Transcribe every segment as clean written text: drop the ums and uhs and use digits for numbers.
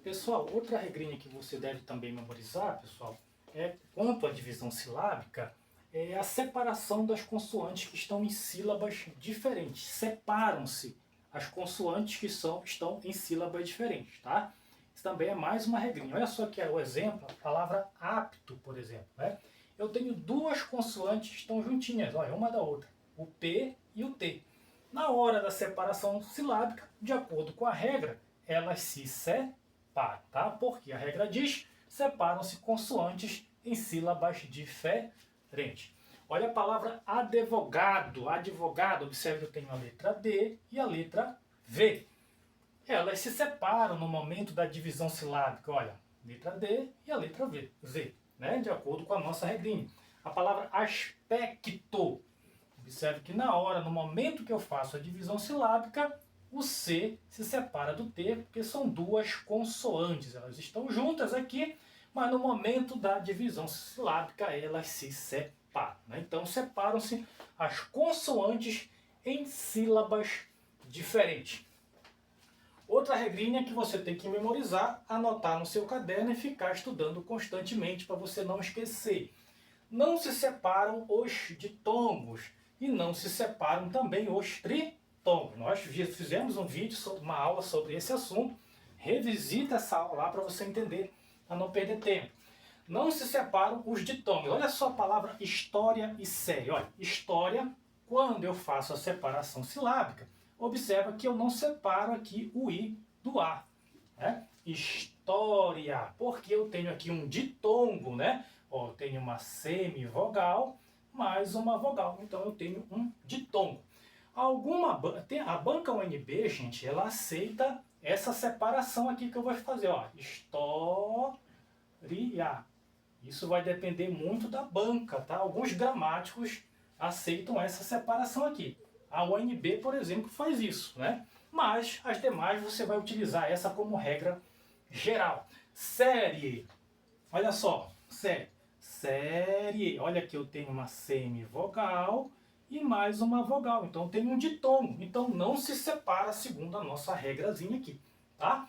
Pessoal, outra regrinha que você deve também memorizar, pessoal, quanto à divisão silábica, é a separação das consoantes que estão em sílabas diferentes. Separam-se as consoantes que estão em sílabas diferentes, tá? Isso também é mais uma regrinha. Olha só que é o exemplo, a palavra apto, por exemplo, né? Eu tenho duas consoantes que estão juntinhas, olha, uma da outra, o P e o T. Na hora da separação silábica, de acordo com a regra, elas se separam, tá? Porque a regra diz, separam-se consoantes em sílabas diferentes. Olha a palavra advogado. Advogado, observe que eu tenho a letra D e a letra V. Elas se separam no momento da divisão silábica. Olha, letra D e a letra Z, né? De acordo com a nossa regrinha. A palavra aspecto. Observe que na hora, no momento que eu faço a divisão silábica, o C se separa do T, porque são duas consoantes. Elas estão juntas aqui, mas no momento da divisão silábica elas se separam, né? Então separam-se as consoantes em sílabas diferentes. Outra regrinha que você tem que memorizar, anotar no seu caderno e ficar estudando constantemente para você não esquecer. Não se separam os ditongos e não se separam também os tritongos. Nós fizemos um vídeo, uma aula sobre esse assunto. Revisita essa aula lá para você entender, para não perder tempo. Não se separam os ditongos. Olha só a palavra história e série. Olha, história, quando eu faço a separação silábica, observa que eu não separo aqui o I do A, né? História, porque eu tenho aqui um ditongo, né? Ó, eu tenho uma semivogal mais uma vogal, então eu tenho um ditongo. A banca UNB, gente, ela aceita essa separação aqui que eu vou fazer, ó, história. Isso vai depender muito da banca, tá? Alguns gramáticos aceitam essa separação aqui. A UNB, por exemplo, faz isso, né? Mas as demais você vai utilizar essa como regra geral. Série. Olha só, série. Série. Olha aqui, eu tenho uma semivogal e mais uma vogal. Então eu tenho um ditongo. Então não se separa segundo a nossa regrazinha aqui, tá?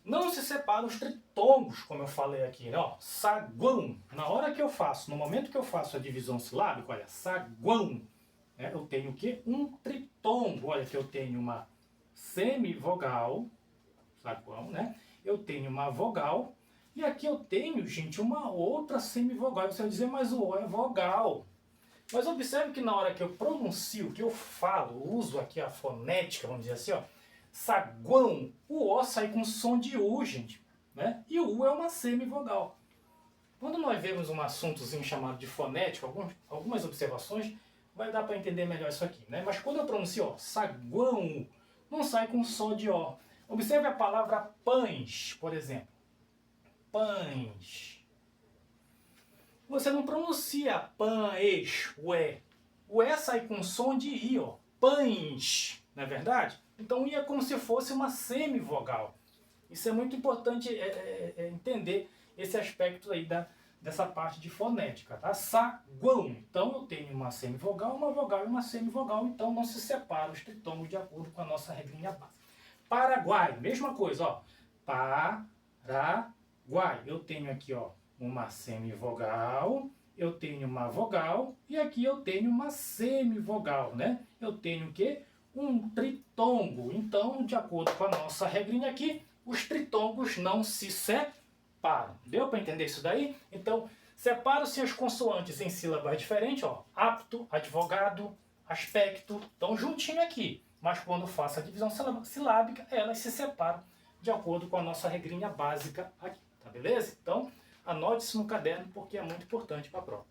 Não se separam os tritongos, como eu falei aqui, né? Ó, saguão. Na hora que eu faço, no momento que eu faço a divisão silábica, olha, saguão. Eu tenho o quê? Um tritongo. Olha que eu tenho uma semivogal, saguão, né? Eu tenho uma vogal. E aqui eu tenho, gente, uma outra semivogal. Você vai dizer, mas o O é vogal. Mas observe que na hora que eu pronuncio, que eu falo, uso aqui a fonética, vamos dizer assim, ó, saguão, o O sai com som de U, gente, né? E o U é uma semivogal. Quando nós vemos um assuntozinho chamado de fonética, algumas observações, vai dar para entender melhor isso aqui, né? Mas quando eu pronuncio, ó, saguão, não sai com som de O. Observe a palavra pães, por exemplo. Pães. Você não pronuncia pães, o E. O E sai com som de I, ó. Pães, não é verdade? Então o I é como se fosse uma semivogal. Isso é muito importante entender esse aspecto aí dessa parte de fonética, tá? Saguão. Então eu tenho uma semivogal, uma vogal e uma semivogal, então não se separa os tritongos de acordo com a nossa regrinha básica. Paraguai, mesma coisa, ó. Paraguai. Eu tenho aqui, ó, uma semivogal, eu tenho uma vogal e aqui eu tenho uma semivogal, né? Eu tenho o quê? Um tritongo. Então, de acordo com a nossa regrinha aqui, os tritongos não se separam. Deu para entender isso daí? Então, separam-se as consoantes em sílabas diferentes, ó. Apto, advogado, aspecto, estão juntinho aqui. Mas quando faço a divisão silábica, elas se separam de acordo com a nossa regrinha básica aqui. Tá beleza? Então, anote isso no caderno porque é muito importante para a prova.